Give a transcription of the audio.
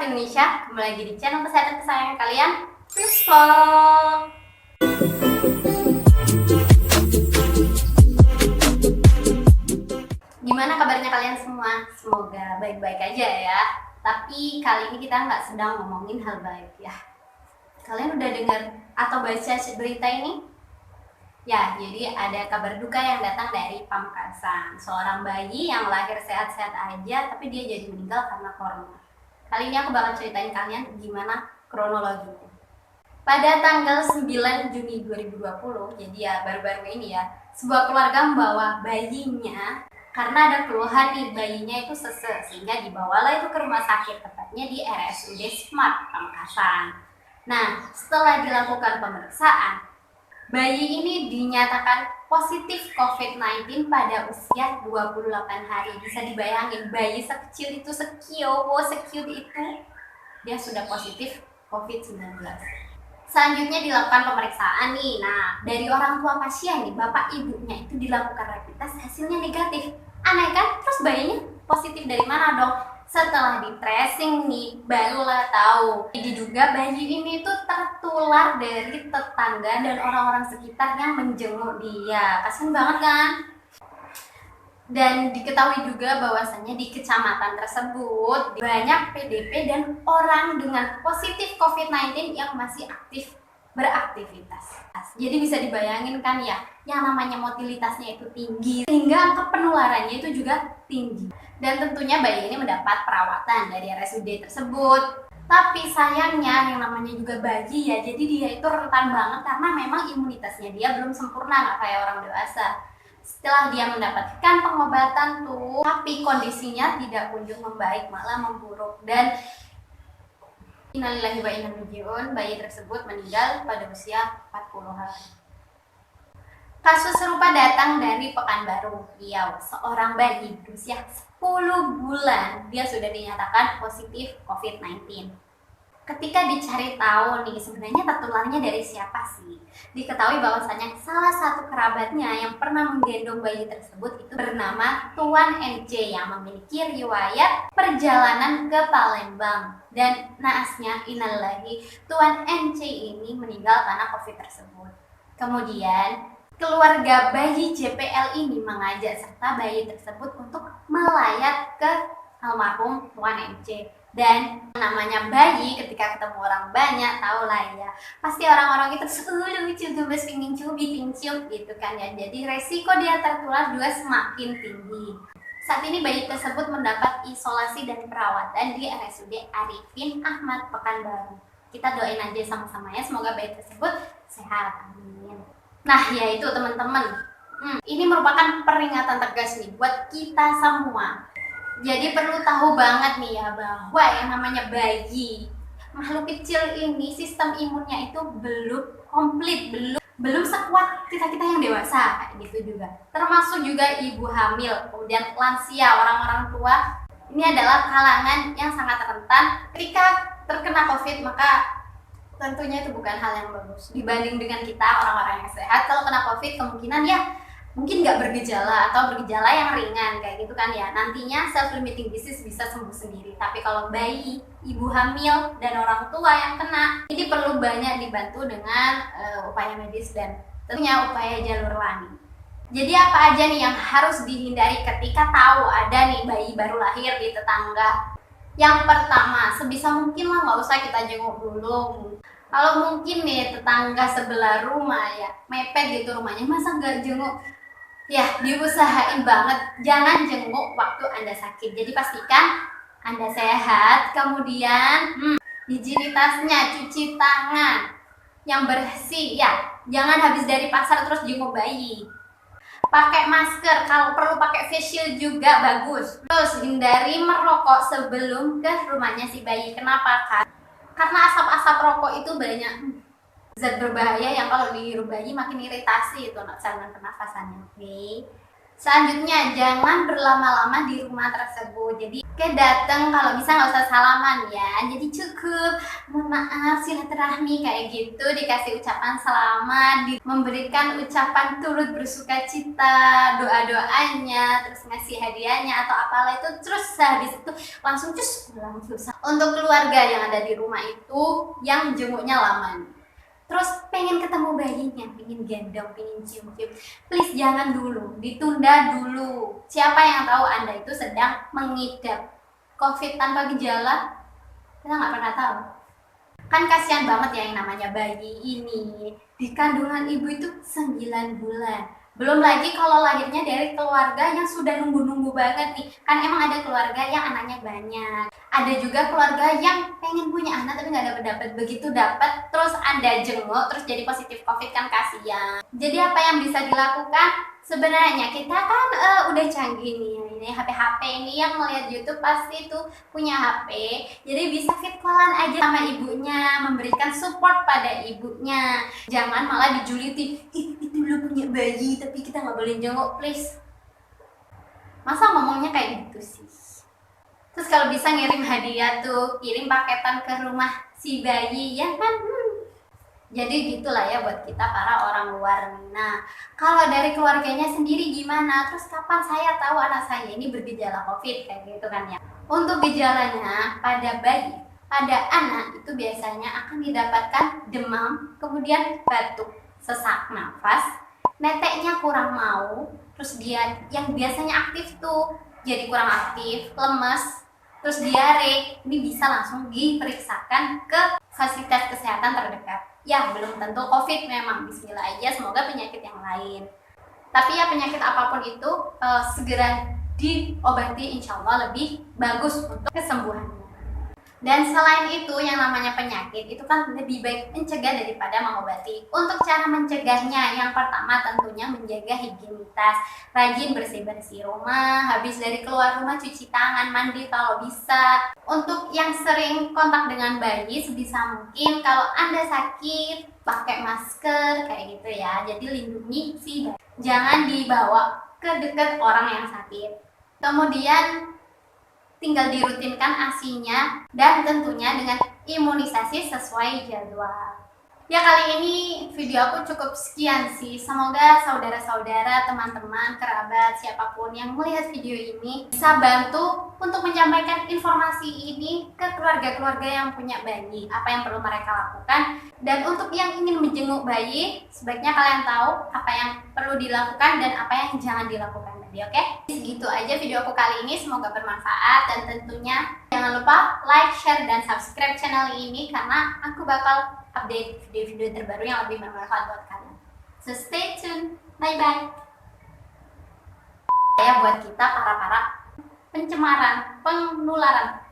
Sehat Indonesia, kembali lagi di channel kesehatan kesayangan kalian, Prisco. Gimana kabarnya kalian semua? Semoga baik-baik aja ya. Tapi kali ini kita nggak sedang ngomongin hal baik ya. Kalian udah dengar atau baca berita ini? Ya, jadi ada kabar duka yang datang dari Pamekasan. Seorang bayi yang lahir sehat-sehat aja, tapi dia jadi meninggal karena corona. Kali ini aku bakal ceritain kalian gimana kronologinya. Pada tanggal 9 Juni 2020, jadi ya baru-baru ini ya, sebuah keluarga membawa bayinya karena ada keluhan nih, bayinya itu sesek, sehingga dibawalah itu ke rumah sakit, tepatnya di RSUD Smart Pamekasan. Nah, setelah dilakukan pemeriksaan, bayi ini dinyatakan positif COVID-19 pada usia 28 hari. Bisa dibayangin, bayi sekecil itu, secute itu, dia sudah positif COVID-19. Selanjutnya dilakukan pemeriksaan nih. Nah, dari orang tua pasien nih, bapak ibunya itu dilakukan rapid test, hasilnya negatif. Aneh kan? Terus bayinya positif dari mana dong? Setelah di tracing nih, barulah tahu. Jadi juga bayi ini tuh tertular dari tetangga dan orang-orang sekitar yang menjenguk dia. Kasian banget kan? Dan diketahui juga bahwasannya di kecamatan tersebut banyak PDP dan orang dengan positif COVID-19 yang masih aktif beraktivitas. Jadi bisa dibayangin kan ya, yang namanya motilitasnya itu tinggi, sehingga angka penularannya itu juga tinggi. Dan tentunya bayi ini mendapat perawatan dari RSUD tersebut. Tapi sayangnya yang namanya juga bayi ya, jadi dia itu rentan banget karena memang imunitasnya dia belum sempurna, nggak kayak orang dewasa. Setelah dia mendapatkan pengobatan tuh, tapi kondisinya tidak kunjung membaik, malah memburuk. Dan innalillahi wa inna ilaihi raji'un, bayi tersebut meninggal pada usia 40 hari. Kasus serupa datang dari Pekanbaru, Riau. Seorang bayi berusia 10 bulan, dia sudah dinyatakan positif COVID-19. Ketika dicari tahu nih, sebenarnya tertularnya dari siapa sih? Diketahui bahwasanya salah satu kerabatnya yang pernah menggendong bayi tersebut itu bernama Tuan NC yang memiliki riwayat perjalanan ke Palembang. Dan naasnya, innalillahi, Tuan NC ini meninggal karena COVID tersebut. Kemudian keluarga bayi JPL ini mengajak serta bayi tersebut untuk melayat ke almarhum Tuan NC. Dan namanya bayi, ketika ketemu orang banyak, tau lah ya, pasti orang-orang itu lucu, gemes, pingin cium gitu kan ya. Jadi resiko dia tertular juga semakin tinggi. Saat ini bayi tersebut mendapat isolasi dan perawatan di RSUD Arifin Ahmad Pekanbaru. Kita doain aja sama-sama ya, semoga bayi tersebut sehat, amin. Nah ya itu teman-teman, ini merupakan peringatan tegas nih buat kita semua. Jadi perlu tahu banget nih ya, bahwa yang namanya bayi, makhluk kecil ini sistem imunnya itu belum komplit, belum sekuat kita yang dewasa kayak gitu juga. Termasuk juga ibu hamil, kemudian lansia, orang-orang tua. Ini adalah kalangan yang sangat rentan ketika terkena COVID, maka tentunya itu bukan hal yang bagus dibanding dengan kita orang-orang yang sehat. Kalau kena COVID kemungkinan ya mungkin nggak bergejala atau bergejala yang ringan kayak gitu kan ya, nantinya self-limiting disease bisa sembuh sendiri. Tapi kalau bayi, ibu hamil, dan orang tua yang kena, ini perlu banyak dibantu dengan upaya medis dan tentunya upaya jalur lani. Jadi apa aja nih yang harus dihindari ketika tahu ada nih bayi baru lahir di tetangga? Yang pertama, sebisa mungkin lah nggak usah kita jenguk dulu. Kalau mungkin nih tetangga sebelah rumah ya, mepet gitu rumahnya, masa nggak jenguk? Ya, diusahain banget jangan jenguk waktu Anda sakit. Jadi pastikan Anda sehat, kemudian higienitasnya, cuci tangan yang bersih ya. Jangan habis dari pasar terus jenguk bayi. Pakai masker, kalau perlu pakai face shield juga bagus. Terus hindari merokok sebelum ke rumahnya si bayi. Kenapa? Karena asap-asap rokok itu banyak zat berbahaya yang kalau dihirup bayi makin iritasi itu saluran pernafasannya. Oke. Selanjutnya, jangan berlama-lama di rumah tersebut. Jadi Oke, datang kalau bisa nggak usah salaman ya. Jadi cukup mohon maaf silaturahmi kayak gitu, dikasih ucapan selamat, memberikan ucapan turut bersuka cita, doa-doanya, terus ngasih hadiahnya atau apalah itu, terus habis itu langsung cus pulang selesai. Untuk keluarga yang ada di rumah itu yang jenguknya lama nih, terus pengen ketemu bayinya, pengen gendong, pengen cium-cium, please jangan dulu, ditunda dulu. Siapa yang tahu Anda itu sedang mengidap COVID tanpa gejala? Kita nggak pernah tahu. Kan kasihan banget ya yang namanya bayi ini. Di kandungan ibu itu 9 bulan. Belum lagi kalau lahirnya dari keluarga yang sudah nunggu-nunggu banget nih. Kan emang ada keluarga yang anaknya banyak. Ada juga keluarga yang pengen punya anak tapi nggak dapat-dapat. Begitu dapat, terus Anda jenguk, terus jadi positif COVID, kan kasihan. Jadi apa yang bisa dilakukan? Sebenarnya kita kan udah canggih nih, ini HP-HP ini yang melihat YouTube pasti tuh punya HP, jadi bisa fit callan aja sama ibunya, memberikan support pada ibunya. Jangan malah dijulitin, ih itu lo punya bayi tapi kita nggak boleh jenguk, please. Masa ngomongnya kayak gitu sih? Terus kalau bisa ngirim hadiah tuh, kirim paketan ke rumah si bayi ya kan. Jadi gitulah ya buat kita para orang luar. Nah, kalau dari keluarganya sendiri gimana? Terus kapan saya tahu anak saya ini bergejala COVID kayak gitu kan ya? Untuk gejalanya pada bayi, pada anak itu biasanya akan didapatkan demam, kemudian batuk, sesak nafas, neteknya kurang mau, terus dia yang biasanya aktif tuh jadi kurang aktif, lemes, terus diare. Ini bisa langsung diperiksakan ke fasilitas kesehatan terdekat. Ya, belum tentu COVID memang, bismillah aja, semoga penyakit yang lain. Tapi ya penyakit apapun itu segera diobati, insya Allah lebih bagus untuk kesembuhannya. Dan selain itu yang namanya penyakit itu kan lebih baik mencegah daripada mengobati. Untuk cara mencegahnya, yang pertama tentunya menjaga higienitas, rajin bersih-bersih rumah, habis dari keluar rumah cuci tangan, mandi kalau bisa. Untuk yang sering kontak dengan bayi, sebisa mungkin kalau Anda sakit pakai masker kayak gitu ya. Jadi lindungi si bayi. Jangan dibawa ke dekat orang yang sakit. Kemudian tinggal dirutinkan ASI-nya dan tentunya dengan imunisasi sesuai jadwal. Ya, kali ini video aku cukup sekian sih. Semoga saudara-saudara, teman-teman, kerabat, siapapun yang melihat video ini bisa bantu untuk menyampaikan informasi ini ke keluarga-keluarga yang punya bayi, apa yang perlu mereka lakukan. Dan untuk yang ingin menjenguk bayi, sebaiknya kalian tahu apa yang perlu dilakukan dan apa yang jangan dilakukan tadi, oke? Segitu aja video aku kali ini, semoga bermanfaat dan tentunya jangan lupa like, share, dan subscribe channel ini karena aku bakal update video-video terbaru yang lebih bermanfaat buat kalian. So stay tune, bye-bye. Ya buat kita para pencemaran, penularan